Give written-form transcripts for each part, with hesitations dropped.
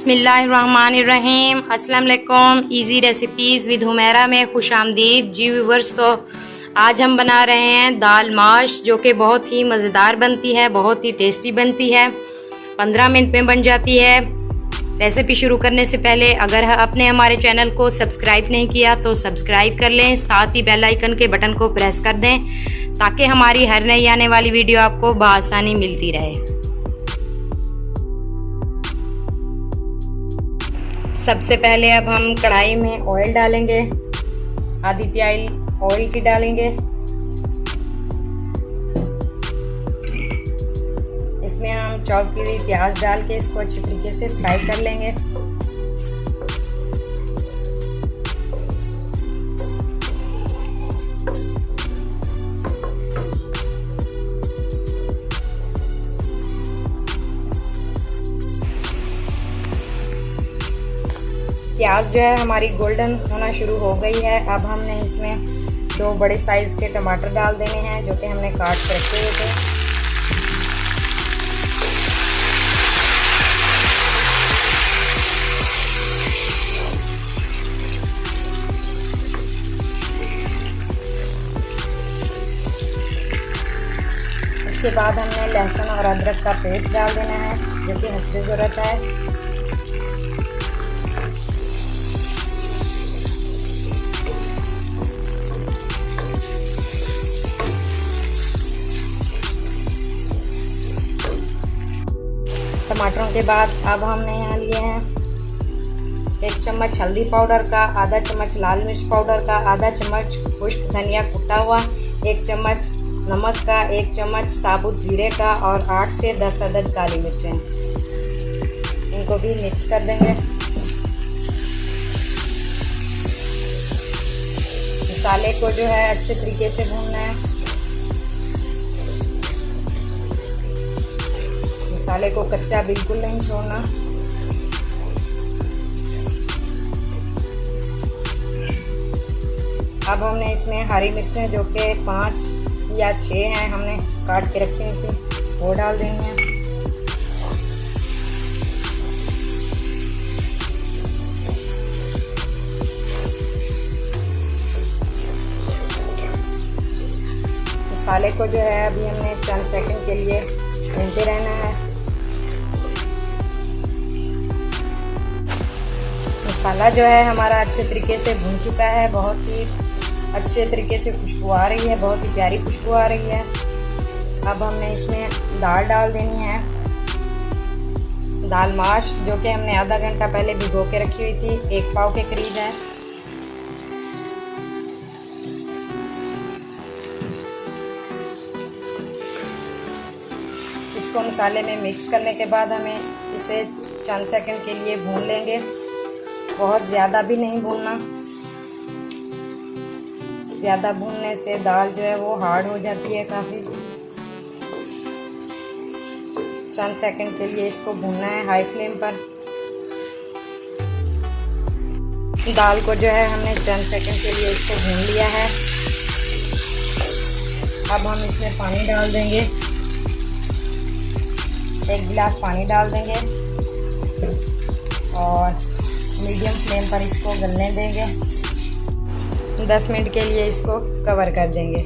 बिस्मिल्लाहिर्रहमानिर्रहीम। अस्सलाम वालेकुम। इजी रेसिपीज़ विद हुमैरा में खुश आमदीद जी व्यूवर्स। तो आज हम बना रहे हैं दाल माश, जो कि बहुत ही मज़ेदार बनती है, बहुत ही टेस्टी बनती है, 15 मिनट में बन जाती है। रेसिपी शुरू करने से पहले अगर आपने हमारे चैनल को सब्सक्राइब नहीं किया तो सब्सक्राइब कर लें, साथ ही बेल आइकन के बटन को प्रेस कर दें ताकि हमारी हर नई आने वाली वीडियो आपको बआसानी मिलती रहे। सबसे पहले अब हम कढ़ाई में ऑयल डालेंगे, आधी प्याली ऑयल की डालेंगे। इसमें हम चॉप की हुई प्याज डाल के इसको अच्छी तरीके से फ्राई कर लेंगे। प्याज जो है हमारी गोल्डन होना शुरू हो गई है। अब हमने इसमें 2 बड़े साइज़ के टमाटर डाल देने हैं, जो कि हमने काट के रखे हुए थे। इसके बाद हमने लहसुन और अदरक का पेस्ट डाल देना है, जो कि हस्बे ज़रूरत है। टमाटरों के बाद अब हमने यहाँ लिए हैं 1 चम्मच हल्दी पाउडर का, आधा चम्मच लाल मिर्च पाउडर का, आधा चम्मच खुश्क धनिया कुटा हुआ, 1 चम्मच नमक का, 1 चम्मच साबुत जीरे का और 8 से 10 अदद काली मिर्चें। इनको भी मिक्स कर देंगे। मसाले को जो है अच्छे तरीके से भूनना है। मसाले को कच्चा बिल्कुल नहीं छोड़ना। अब हमने इसमें हरी मिर्चें, जो कि 5 या 6 हैं, हमने काट के रखी हुई थी, वो डाल देनी है। मसाले को जो है अभी हमने चंद सेकंड के लिए भूनते रहना है। मसाला जो है हमारा अच्छे तरीके से भून चुका है, बहुत ही अच्छे तरीके से खुशबू आ रही है, बहुत ही प्यारी खुशबू आ रही है। अब हमने इसमें दाल डाल देनी है, दाल माश, जो कि हमने आधा घंटा पहले भिगो के रखी हुई थी, 1 पाव के करीब है। इसको मसाले में मिक्स करने के बाद हमें इसे चंद सेकंड के लिए भून लेंगे। बहुत ज़्यादा भी नहीं भूनना, ज़्यादा भूनने से दाल जो है वो हार्ड हो जाती है काफ़ी। चंद सेकंड के लिए इसको भूनना है हाई फ्लेम पर। दाल को जो है हमने चंद सेकंड के लिए इसको भून लिया है। अब हम इसमें पानी डाल देंगे, 1 गिलास पानी डाल देंगे और मीडियम फ्लेम पर इसको गलने देंगे। 10 मिनट के लिए इसको कवर कर देंगे।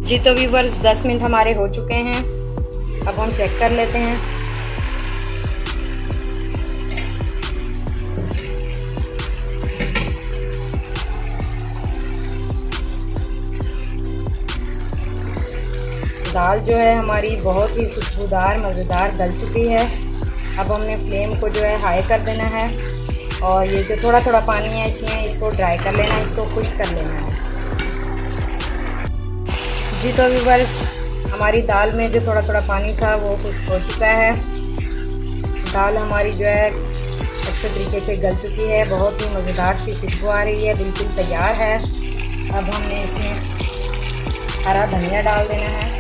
जी तो व्यूअर्स, 10 मिनट हमारे हो चुके हैं। अब हम चेक कर लेते हैं। दाल जो है हमारी बहुत ही खुशबूदार मज़ेदार गल चुकी है। अब हमने फ्लेम को जो है हाई कर देना है और ये जो थोड़ा थोड़ा पानी है इसमें इसको ड्राई कर लेना है, इसको खुश्क कर लेना है। जी तो व्यूअर्स, हमारी दाल में जो थोड़ा थोड़ा पानी था वो खुश्क हो चुका है। दाल हमारी जो है अच्छे तरीके से गल चुकी है, बहुत ही मज़ेदार सी खुशबू आ रही है, बिल्कुल तैयार है। अब हमने इसमें हरा धनिया डाल देना है।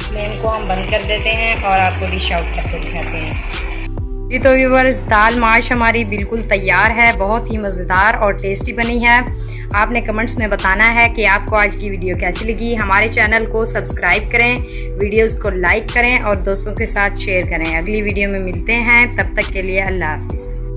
फ्लेम को हम बंद कर देते हैं और आपको डिश आउट करके दिखाते हैं। जी तो व्यूवर्स, दाल माश हमारी बिल्कुल तैयार है, बहुत ही मज़ेदार और टेस्टी बनी है। आपने कमेंट्स में बताना है कि आपको आज की वीडियो कैसी लगी। हमारे चैनल को सब्सक्राइब करें, वीडियोस को लाइक करें और दोस्तों के साथ शेयर करें। अगली वीडियो में मिलते हैं, तब तक के लिए अल्लाह हाफिज़।